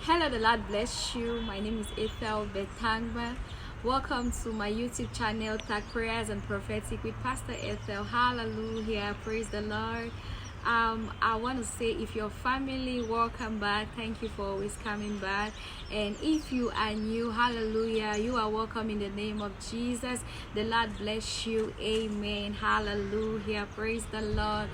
Hello, the Lord bless you. My name is Ethel Betangba. Welcome to my YouTube channel, Tag Prayers and Prophetic with Pastor Ethel. Hallelujah. Praise the Lord. I want to say, if your family, welcome back. Thank you for always coming back. And if you are new, hallelujah, you are welcome in the name of Jesus. The Lord bless you. Amen. Hallelujah. Praise the Lord.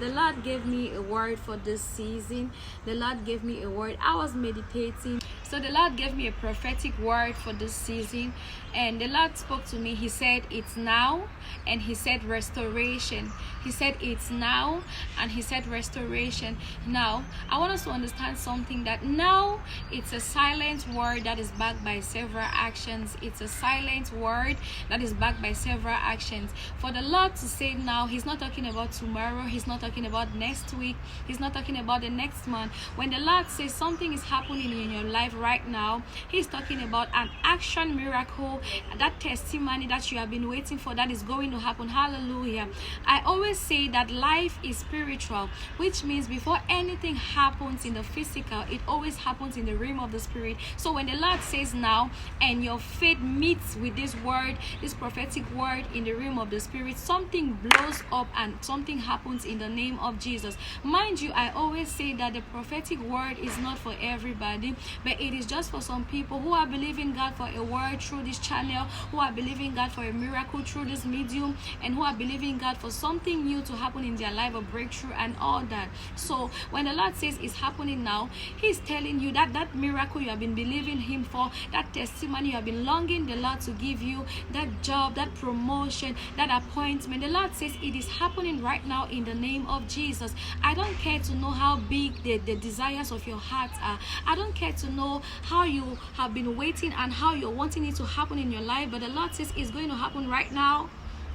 The Lord gave me a word for this season. The Lord gave me a word. I was meditating. So the Lord gave me a prophetic word for this season. And the Lord spoke to me. He said, it's now. And he said, restoration. He said, it's now. And he said, restoration. Now, I want us to understand something, that now it's a silent word that is backed by several actions. It's a silent word that is backed by several actions. For the Lord to say now, he's not talking about tomorrow. He's not talking about next week. He's not talking about the next month. When the Lord says something is happening in your life right now, he's talking about an action miracle, that testimony that you have been waiting for, that is going to happen. Hallelujah. I always say that life is spiritual, which means before anything happens in the physical, it always happens in the realm of the spirit. So when the Lord says now, and your faith meets with this word, this prophetic word in the realm of the spirit, something blows up and something happens in the name of Jesus. Mind you, I always say that the prophetic word is not for everybody, but it is just for some people who are believing God for a word through this channel, who are believing God for a miracle through this medium, and who are believing God for something new to happen in their life, a breakthrough and all that. So when the Lord says it's happening now, he's telling you that that miracle you have been believing him for, that testimony you have been longing the Lord to give you, that job, that promotion, that appointment, the Lord says it is happening right now in the name of Jesus. I don't care to know how big the desires of your heart are. I don't care to know how you have been waiting and how you're wanting it to happen in your life, but the Lord says it's going to happen right now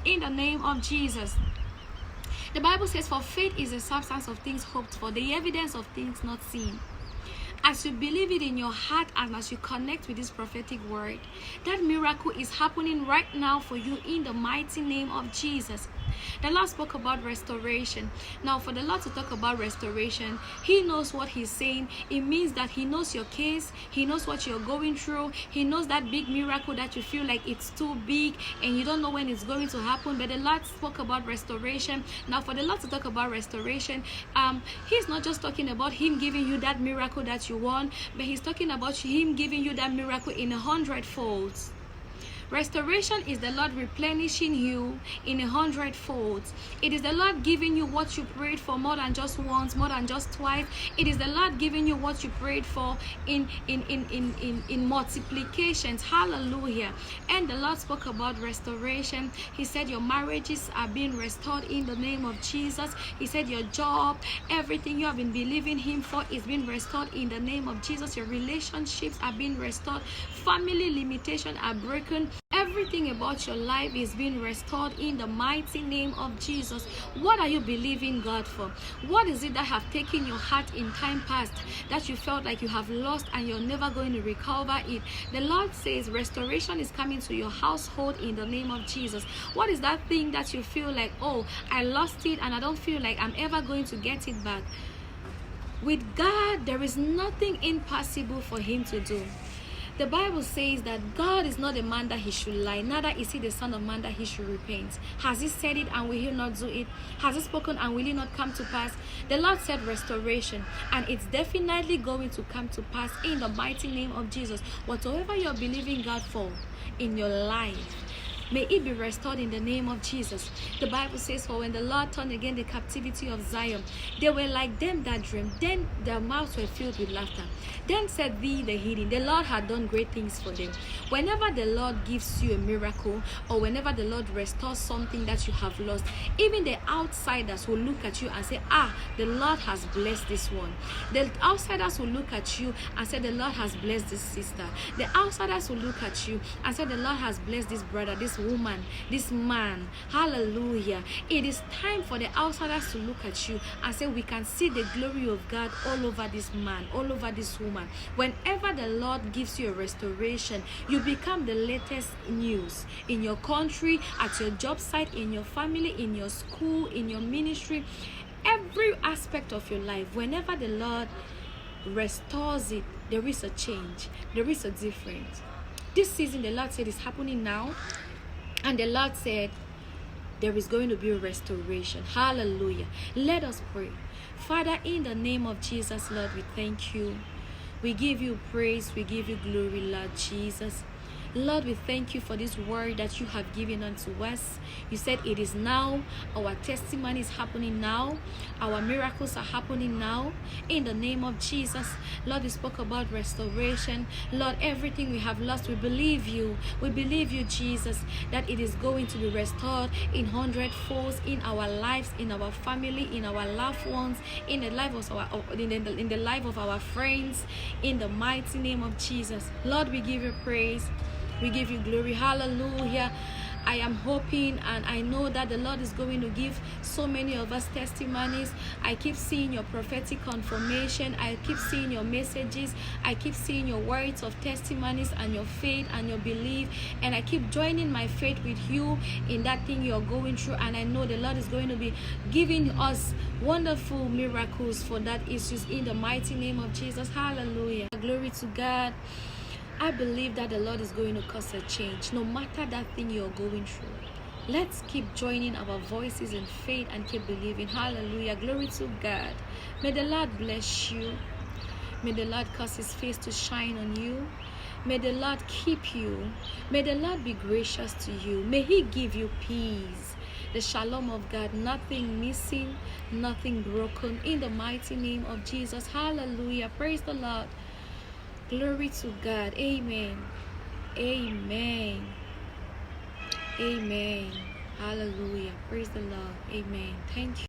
in the name of Jesus. The Bible says, for faith is the substance of things hoped for, the evidence of things not seen. As you believe it in your heart and as you connect with this prophetic word, that miracle is happening right now for you in the mighty name of Jesus. The Lord spoke about restoration. Now, for the Lord to talk about restoration, he knows what he's saying. It means that he knows your case. He knows what you're going through. He knows that big miracle that you feel like it's too big and you don't know when it's going to happen. But the Lord spoke about restoration. Now, for the Lord to talk about restoration, he's not just talking about him giving you that miracle that you want, but he's talking about him giving you that miracle in 100 folds. Restoration is the Lord replenishing you in 100 folds. It is the Lord giving you what you prayed for more than just once, more than just twice. It is the Lord giving you what you prayed for in multiplications. Hallelujah. And the Lord spoke about restoration. He said your marriages are being restored in the name of Jesus. He said your job, everything you have been believing him for is being restored in the name of Jesus. Your relationships are being restored. Family limitations are broken. Everything about your life is being restored in the mighty name of Jesus. What are you believing God for? What is it that have taken your heart in time past that you felt like you have lost and you're never going to recover it? The Lord says restoration is coming to your household in the name of Jesus. What is that thing that you feel like, oh, I lost it and I don't feel like I'm ever going to get it back? With God, there is nothing impossible for him to do. The Bible says that God is not a man that he should lie, neither is he the son of man that he should repent. Has he said it and will he not do it? Has he spoken and will it not come to pass? The Lord said restoration, and it's definitely going to come to pass in the mighty name of Jesus. Whatever you're believing God for in your life, may it be restored in the name of Jesus. The Bible says, for when the Lord turned again the captivity of Zion, they were like them that dreamed. Then their mouths were filled with laughter. Then said they the hidden, the Lord had done great things for them. Whenever the Lord gives you a miracle, or whenever the Lord restores something that you have lost, even the outsiders will look at you and say, the Lord has blessed this one. The outsiders will look at you and say, the Lord has blessed this sister. The outsiders will look at you and say, the Lord has blessed this brother, this woman, this man. Hallelujah. It is time for the outsiders to look at you and say, we can see the glory of God all over this man, all over this woman. Whenever the Lord gives you a restoration, you become the latest news in your country, at your job site, in your family, in your school, in your ministry, every aspect of your life. Whenever the Lord restores it, there is a change, there is a difference. This season, the Lord said, is happening now, and the Lord said there is going to be a restoration. Hallelujah. Let us pray. Father, in the name of Jesus, Lord, we thank you. We give you praise. We give you glory, Lord Jesus. Lord, we thank you for this word that you have given unto us. You said it is now. Our testimony is happening now. Our miracles are happening now. In the name of Jesus. Lord, you spoke about restoration. Lord, everything we have lost, we believe you. We believe you, Jesus, that it is going to be restored in 100-folds in our lives, in our family, in our loved ones, in the life of in the life of our friends, in the mighty name of Jesus. Lord, we give you praise. We give you glory. Hallelujah. I am hoping and I know that the Lord is going to give so many of us testimonies. I keep seeing your prophetic confirmation. I keep seeing your messages. I keep seeing your words of testimonies and your faith and your belief. And I keep joining my faith with you in that thing you're going through. And I know the Lord is going to be giving us wonderful miracles for that issues in the mighty name of Jesus. Hallelujah. Glory to God. I believe that the Lord is going to cause a change, no matter that thing you're going through. Let's keep joining our voices in faith and keep believing. Hallelujah. Glory to God. May the Lord bless you. May the Lord cause his face to shine on you. May the Lord keep you. May the Lord be gracious to you. May he give you peace. The shalom of God, nothing missing, nothing broken. In the mighty name of Jesus. Hallelujah. Praise the Lord. Glory to God. Amen. Amen. Amen. Hallelujah. Praise the Lord. Amen. Thank you.